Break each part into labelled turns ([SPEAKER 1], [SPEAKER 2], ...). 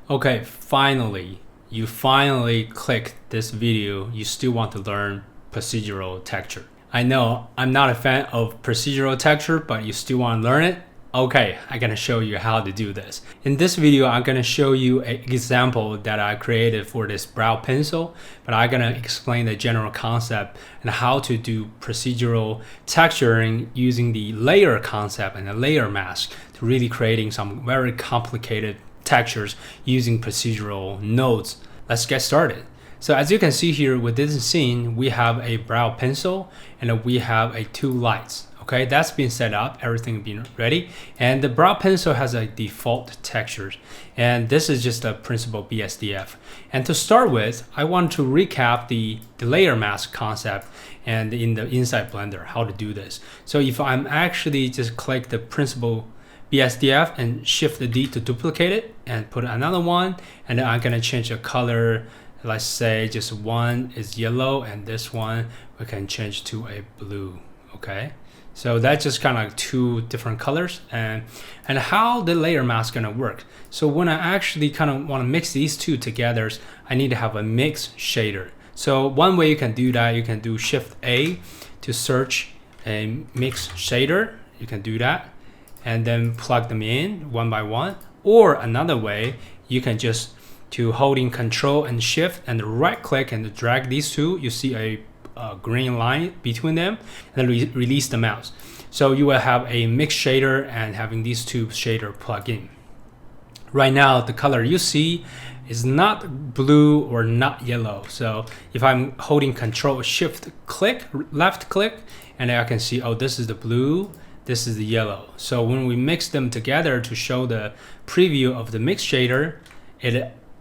[SPEAKER 1] Okay, finally, you finally clicked this video. You still want to learn procedural texture. I know I'm not a fan of procedural texture, but you still want to learn it? Okay, I'm gonna show you how to do this. In this video, I'm gonna show you an example that I created for this brow pencil, but I'm gonna explain the general concept and how to do procedural texturing using the layer concept and the layer mask to really creating some very complicated textures using procedural nodes. Let's get started. So as you can see here with this scene, we have a brow pencil and we have two lights. Okay, that's been set up, everything been ready. And the brow pencil has a default textures. And this is just a principal BSDF. And to start with, I want to recap the layer mask concept and in the inside Blender, how to do this. So if I'm actually just click the principal BSDF and shift the D to duplicate it and put another one, and then I'm gonna change the color. Let's say just one is yellow and this one we can change to a blue. Okay, so that's just kind of like two different colors. And how the layer mask gonna work. So when I actually kind of want to mix these two together, I need to have a mix shader. So one way you can do that, you can do Shift A to search a mix shader. You can do that and then plug them in one by one. Or another way, you can just holding Control and Shift and right click and drag these two. You see a green line between them, and then release the mouse. So you will have a mix shader and having these two shader plug in. Right now, the color you see is not blue or not yellow. So if I'm holding Control Shift click, left click, and I can see, oh, this is the blue, this is the yellow. So when we mix them together to show the preview of the mix shader,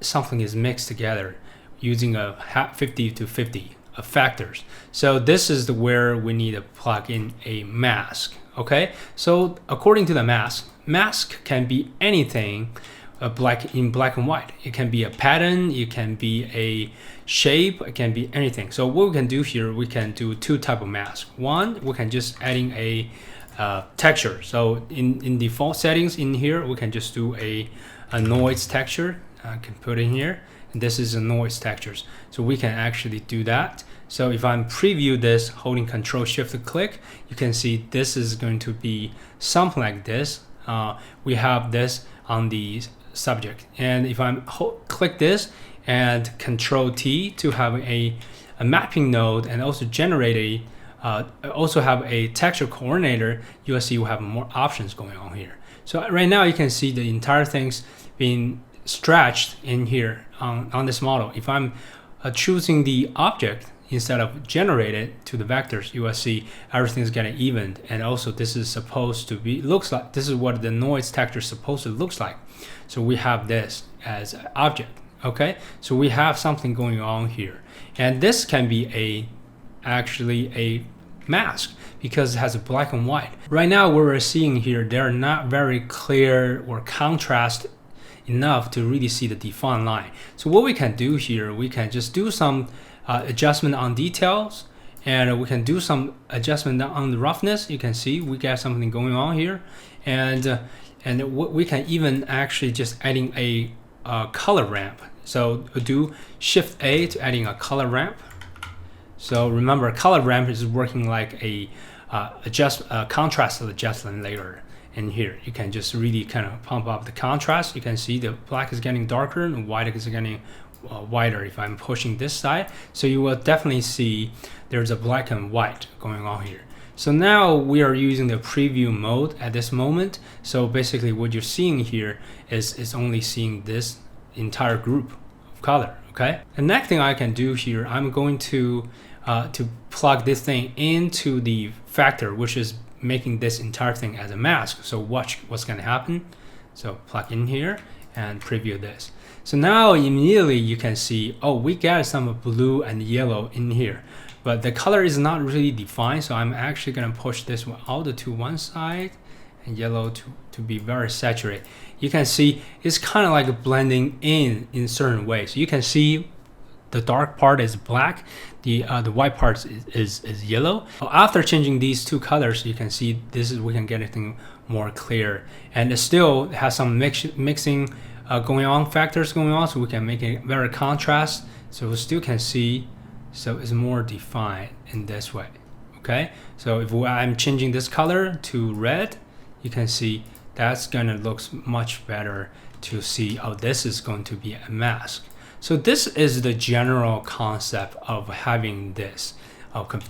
[SPEAKER 1] something is mixed together using a 50 to 50 factors. So this is where we need to plug in a mask. Okay, so according to the mask can be anything in black and white. It can be a pattern, it can be a shape, it can be anything. So what we can do here, we can do two type of mask. One, we can just adding a texture. So in default settings in here, we can just do a noise texture. I can put in here, and this is a noise textures. So we can actually do that. So if I'm preview this, holding Control Shift click, you can see this is going to be something like this. We have this on the subject, and if I'm click this and Control T to have a mapping node and also generate also have a texture coordinator, you'll see we have more options going on here. So right now you can see the entire thing's being stretched in here on this model. If I'm choosing the object instead of generated to the vectors, you will see everything is getting evened. And also this is supposed to be, looks like, this is what the noise texture is supposed to look like. So we have this as an object. Okay, so we have something going on here. And this can be actually a mask because it has a black and white. Right now what we're seeing here, they're not very clear or contrast enough to really see the defined line. So what we can do here, we can just do some adjustment on details, and we can do some adjustment on the roughness. You can see we got something going on here, and we can even actually just adding a color ramp. So do Shift A to adding a color ramp. So remember, color ramp is working like a contrast adjustment layer. In here, you can just really kind of pump up the contrast. You can see the black is getting darker and white is getting wider if I'm pushing this side. So you will definitely see there's a black and white going on here. So now we are using the preview mode at this moment. So basically what you're seeing here is only seeing this entire group of color. Okay. The next thing I can do here, I'm going to plug this thing into the factor, which is making this entire thing as a mask. So watch what's going to happen. So plug in here and preview this. So now immediately you can see, oh, we got some blue and yellow in here, but the color is not really defined. So I'm actually going to push this one out to one side and yellow to be very saturated. You can see it's kind of like blending in certain ways. So you can see the dark part is black, the white part is yellow. After changing these two colors, you can see we can get anything more clear, and it still has some mixing going on, factors going on, so we can make it very contrast, so we still can see, so it's more defined in this way. Okay, so if I'm changing this color to red, you can see that's gonna look much better to see, oh, this is going to be a mask. So this is the general concept of having this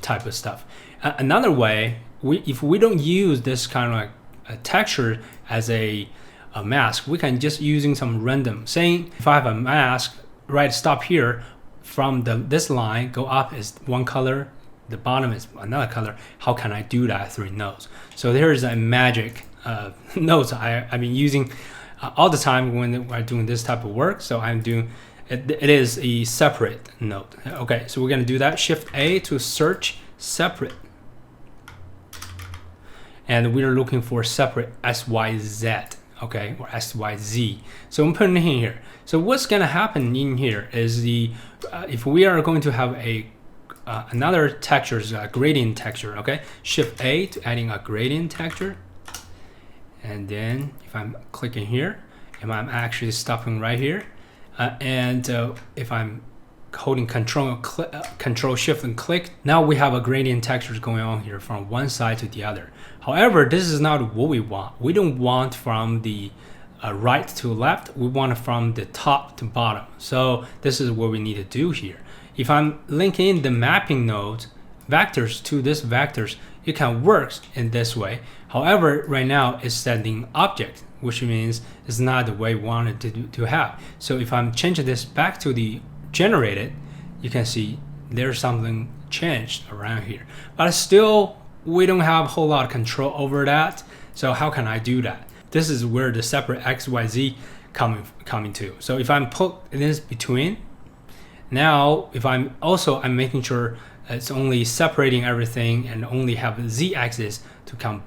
[SPEAKER 1] type of stuff. Another way, if we don't use this kind of like a texture as a mask, we can just using some random, saying if I have a mask, right, stop here, from this line go up is one color, the bottom is another color. How can I do that through nodes? So there's a magic nodes I've been using all the time when I'm doing this type of work. So I'm doing it is a separate node. Okay, so we're gonna do that. Shift A to search separate, and we're looking for separate SYZ. Okay, or SYZ. So I'm putting it in here. So what's gonna happen in here is if we are going to have a another texture, is a gradient texture. Okay, Shift A to adding a gradient texture, and then if I'm clicking here, and I'm actually stopping right here, and if I'm holding Control Shift and click, now we have a gradient texture going on here from one side to the other. However, this is not what we want. We don't want from the right to left. We want it from the top to bottom. So this is what we need to do here. If I'm linking the mapping node vectors to this vectors, it can work in this way. However, right now it's setting object, which means it's not the way we want it to have. So if I'm changing this back to the generated, you can see there's something changed around here. But still, we don't have a whole lot of control over that. So how can I do that? This is where the separate XYZ coming to. So if I'm put this between, now if I'm making sure it's only separating everything and only have the Z axis to come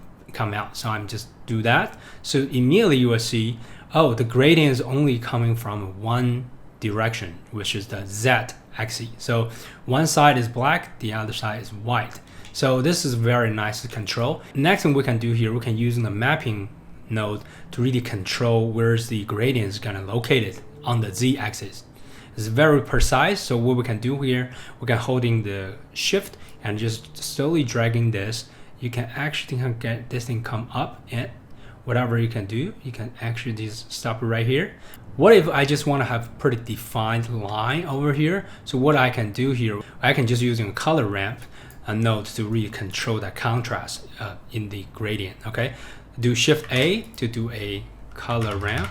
[SPEAKER 1] out. So I'm just do that. So immediately you will see, oh, the gradient is only coming from one direction, which is the Z axis. So one side is black, the other side is white. So this is very nice to control. Next thing we can do here, we can use the mapping node to really control where's the gradient is gonna locate it on the Z axis. It's very precise. So what we can do here, we can holding the shift and just slowly dragging this. You can actually get this thing come up, and whatever you can do, you can actually just stop it right here. What if I just want to have pretty defined line over here? So what I can do here, I can just using a color ramp node to really control that contrast in the gradient. Okay, do Shift A to do a color ramp,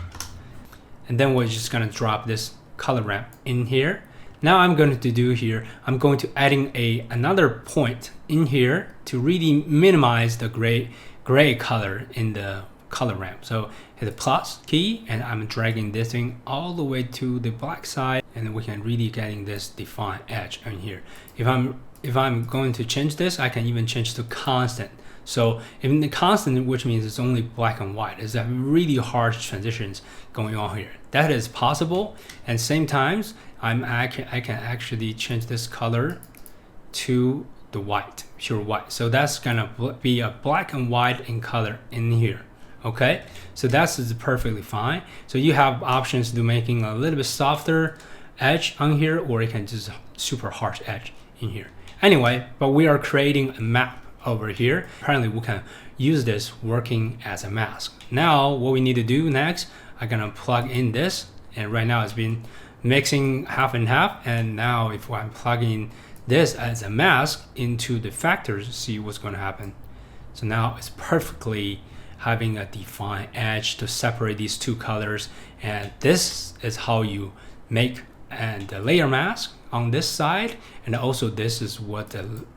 [SPEAKER 1] and then we're just gonna drop this color ramp in here. Now I'm going to do here, I'm going to adding another point in here to really minimize the gray color in the color ramp. So hit the plus key, and I'm dragging this thing all the way to the black side, and we can really getting this defined edge in here. If I'm going to change this, I can even change to constant. So in the constant, which means it's only black and white, is that really harsh transitions going on here. That is possible, and same times I can actually change this color to the white, pure white. So that's gonna be a black and white in color in here. Okay, so that's perfectly fine. So you have options to making a little bit softer edge on here, or you can just super harsh edge in here. Anyway, but we are creating a map over here. Apparently we can use this working as a mask. Now what we need to do next, I'm gonna plug in this, and right now it's been mixing half and half, and now if I'm plugging this as a mask into the factors, see what's going to happen. So now it's perfectly having a defined edge to separate these two colors, and this is how you make the layer mask on this side, and also this is what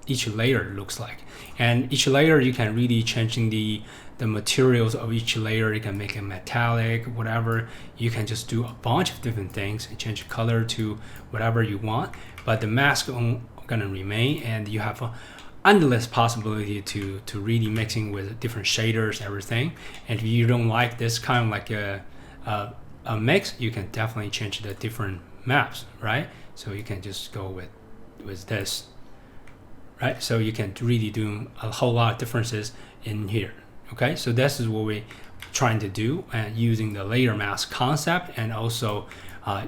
[SPEAKER 1] each layer looks like. And each layer you can really changing the materials of each layer. You can make it metallic, whatever. You can just do a bunch of different things and change color to whatever you want, but the mask gonna remain, and you have a endless possibility to really mixing with different shaders, everything. And if you don't like this kind of like a mix, you can definitely change the different maps, right? So you can just go with this, right? So you can really do a whole lot of differences in here. Okay, so this is what we trying to do, and using the layer mask concept, and also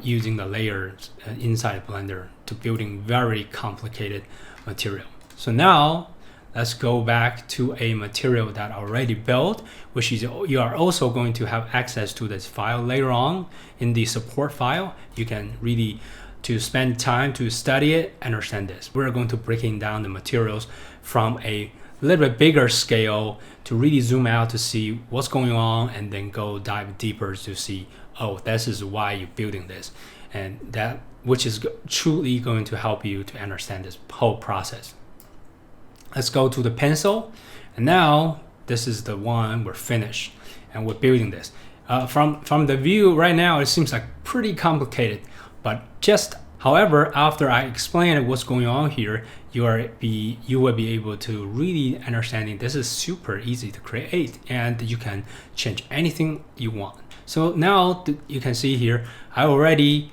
[SPEAKER 1] using the layers inside Blender to building very complicated material. So now let's go back to a material that already built, which is you are also going to have access to this file later on in the support file. You can really to spend time to study it, understand this. We're going to breaking down the materials from a little bit bigger scale to really zoom out to see what's going on, and then go dive deeper to see, oh, this is why you're building this, and that which is truly going to help you to understand this whole process. Let's go to the pencil, and now this is the one we're finished, and we're building this. From the view right now, it seems like pretty complicated, but just however, after I explain what's going on here, you will be able to really understanding this is super easy to create, and you can change anything you want. So now you can see here, I already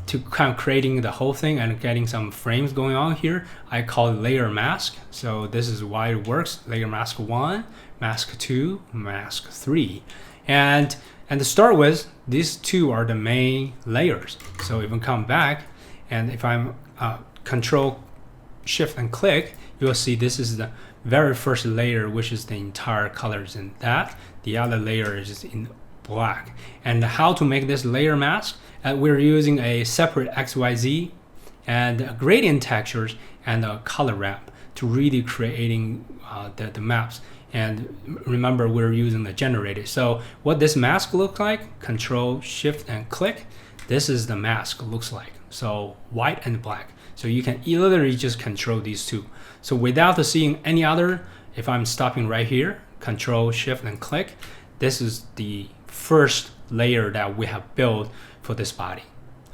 [SPEAKER 1] to kind of creating the whole thing and getting some frames going on here, I call it layer mask. So this is why it works: layer mask 1, mask 2, mask 3, and to start with, these two are the main layers. So if I come back, and if I'm Control Shift and click, you'll see this is the very first layer, which is the entire colors in that. The other layer is in black. And how to make this layer mask? We're using a separate XYZ and gradient textures and a color ramp to really creating the maps. And remember, we're using the generator. So what this mask looks like, Control Shift and click, this is the mask looks like. So white and black. So you can literally just control these two. So without seeing any other, if I'm stopping right here, Control Shift and click, this is the first layer that we have built for this body.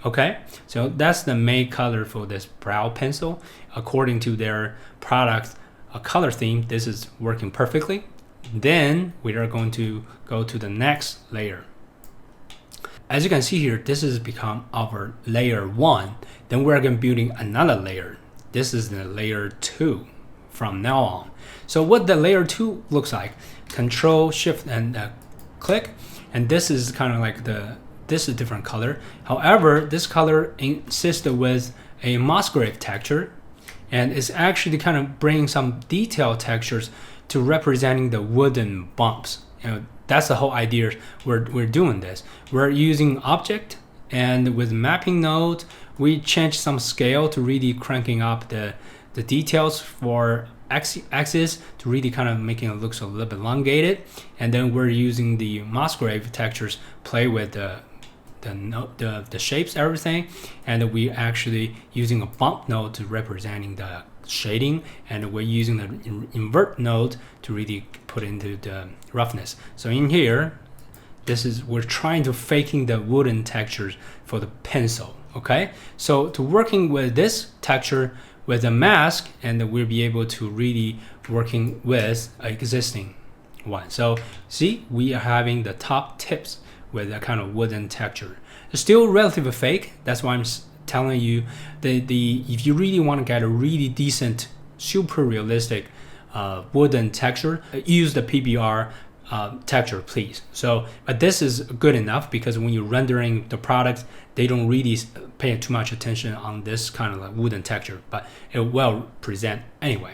[SPEAKER 1] Okay, so that's the main color for this brow pencil. According to their product color theme, this is working perfectly. Then we are going to go to the next layer. As you can see here, this has become our layer 1. Then we're going to building another layer. This is the layer 2 from now on. So what the layer 2 looks like, Control Shift and click, and this is kind of like this is different color. However, this color insists with a Musgrave texture, and it's actually kind of bringing some detailed textures to representing the wooden bumps. That's the whole idea. We're doing this. We're using object, and with mapping node, we change some scale to really cranking up the details for axis to really kind of making it look a little bit elongated. And then we're using the Musgrave textures, play with the shapes, everything, and we actually using a bump node to representing the shading, and we're using the invert node to really put into the roughness. So in here, we're trying to faking the wooden textures for the pencil. Okay, so to working with this texture with a mask, and we'll be able to really working with existing one. So see, we are having the top tips with a kind of wooden texture. It's still relatively fake. That's why I'm telling you if you really want to get a really decent, super realistic wooden texture, use the PBR texture, please. So, but this is good enough because when you're rendering the product, they don't really pay too much attention on this kind of like wooden texture, but it will present anyway.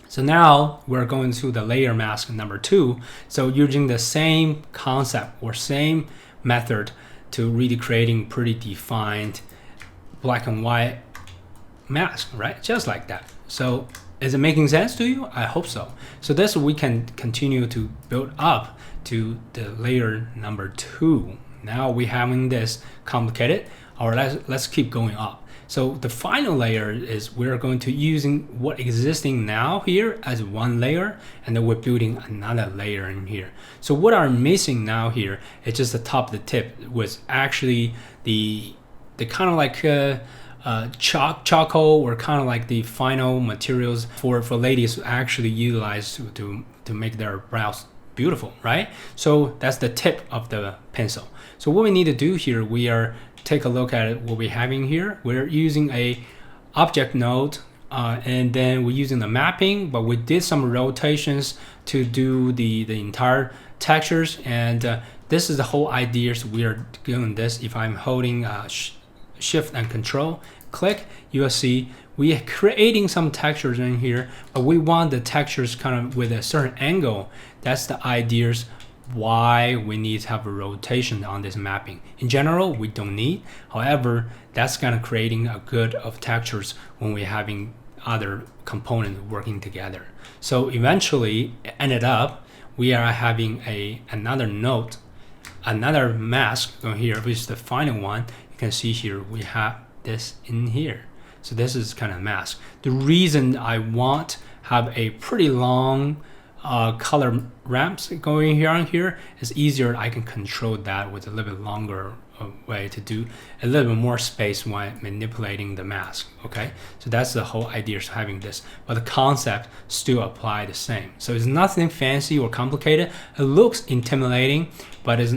[SPEAKER 1] So now we're going to the layer mask number 2. So using the same concept or same method to really creating pretty defined black and white mask, right? Just like that. So is it making sense to you? I hope so. So this we can continue to build up to the layer number 2. Now we're having this complicated, or let's keep going up. So the final layer is we're going to using what existing now here as one layer, and then we're building another layer in here. So what are missing now here is just the top of the tip was actually the kind of like charcoal, or kind of like the final materials for ladies to actually utilize to make their brows beautiful, right? So that's the tip of the pencil. So what we need to do here, we are take a look at what we're having here. We're using a object node and then we're using the mapping, but we did some rotations to do the entire textures, and this is the whole idea. So we are doing this. If I'm holding shift and control, click, you will see we are creating some textures in here, but we want the textures kind of with a certain angle. That's the ideas why we need to have a rotation on this mapping. In general, we don't need. However, that's kind of creating a good of textures when we're having other components working together. So eventually, ended up, we are having another node, another mask on here, which is the final one. You can see here we have this in here. So this is kind of mask. The reason I want have a pretty long color ramps going here on here is easier. I can control that with a little bit longer way to do a little bit more space when manipulating the mask. Okay, so that's the whole idea of having this, but the concept still apply the same. So it's nothing fancy or complicated. It looks intimidating, but it's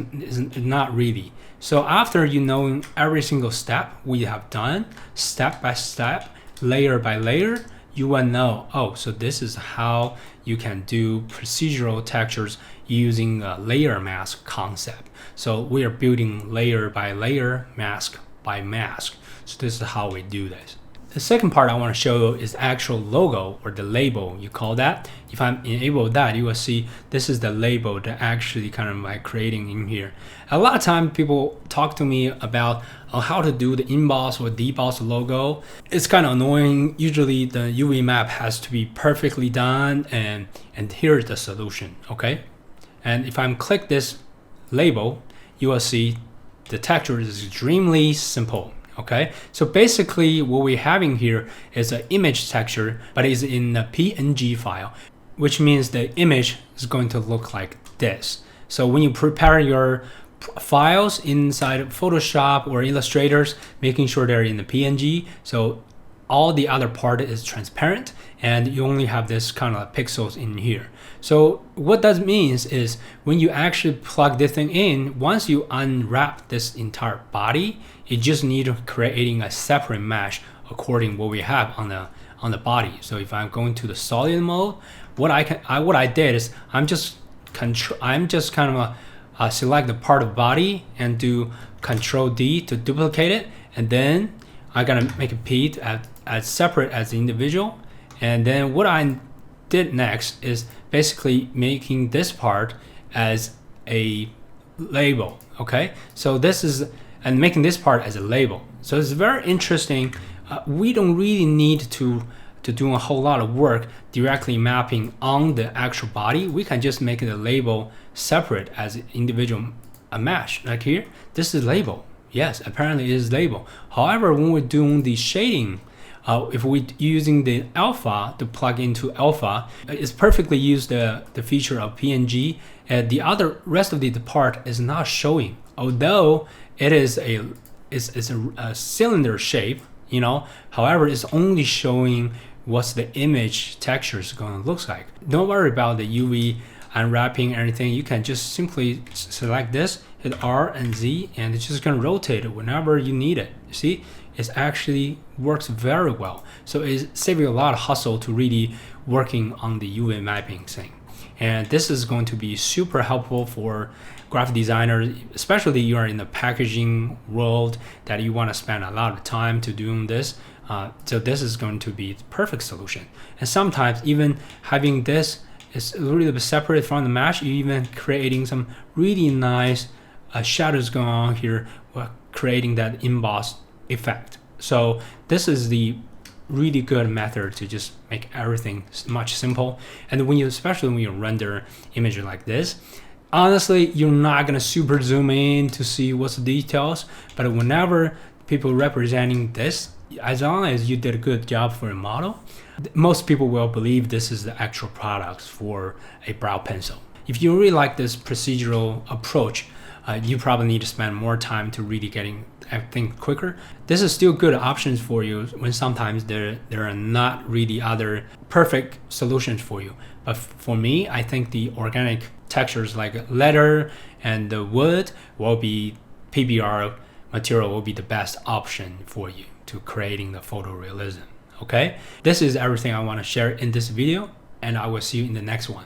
[SPEAKER 1] not really. So after you know every single step we have done, step by step, layer by layer, you will know, oh, so this is how you can do procedural textures using a layer mask concept. So we are building layer by layer, mask by mask. So this is how we do this. The second part I want to show you is actual logo, or the label, you call that. If I enable that, you will see this is the label that actually kind of like creating in here. A lot of time people talk to me about how to do the emboss or deboss logo. It's kind of annoying. Usually the UV map has to be perfectly done, and here's the solution, okay? And if I click this label, you will see the texture is extremely simple. Okay, so basically what we're having here is an image texture, but it's in a PNG file, which means the image is going to look like this. So when you prepare your files inside of Photoshop or Illustrators, making sure they're in the PNG, so all the other part is transparent, and you only have this kind of pixels in here. So what that means is when you actually plug this thing in, once you unwrap this entire body, you just need to creating a separate mesh according to what we have on the body. So if I'm going to the solid mode, what I did is I'm just kind of select the part of body and do Control D to duplicate it, and then I'm gonna make a P as separate as the individual. And then what I did next is basically making this part as a label. Okay, so this is, and making this part as a label. So it's very interesting. We don't really need to do a whole lot of work directly mapping on the actual body. We can just make the label separate as an individual mesh. Like here, this is label. Yes, apparently it is label. However, when we're doing the shading, if we're using the alpha to plug into alpha, it's perfectly used the feature of PNG. The other rest of the part is not showing, although it is a cylinder shape, you know. However, it's only showing what's the image texture is going to look like. Don't worry about the UV unwrapping or anything. You can just simply select this, hit R and Z, and it's just going to rotate it whenever you need it. See, it actually works very well. So it's saving a lot of hustle to really working on the UV mapping thing. And this is going to be super helpful for graphic designers, especially you are in the packaging world that you want to spend a lot of time to doing this. So this is going to be the perfect solution. And sometimes even having this is a little bit separate from the mesh, you even creating some really nice shadows going on here, while creating that emboss effect. So this is the really good method to just make everything much simple. And when you, especially when you render image like this, honestly, you're not gonna super zoom in to see what's the details, but whenever people representing this, as long as you did a good job for a model, most people will believe this is the actual product for a brow pencil. If you really like this procedural approach, you probably need to spend more time to really getting everything quicker. This is still good options for you when sometimes there are not really other perfect solutions for you. But for me, I think the organic textures like leather and the wood will be, PBR material will be the best option for you to creating the photorealism. Okay, this is everything I want to share in this video, and I will see you in the next one.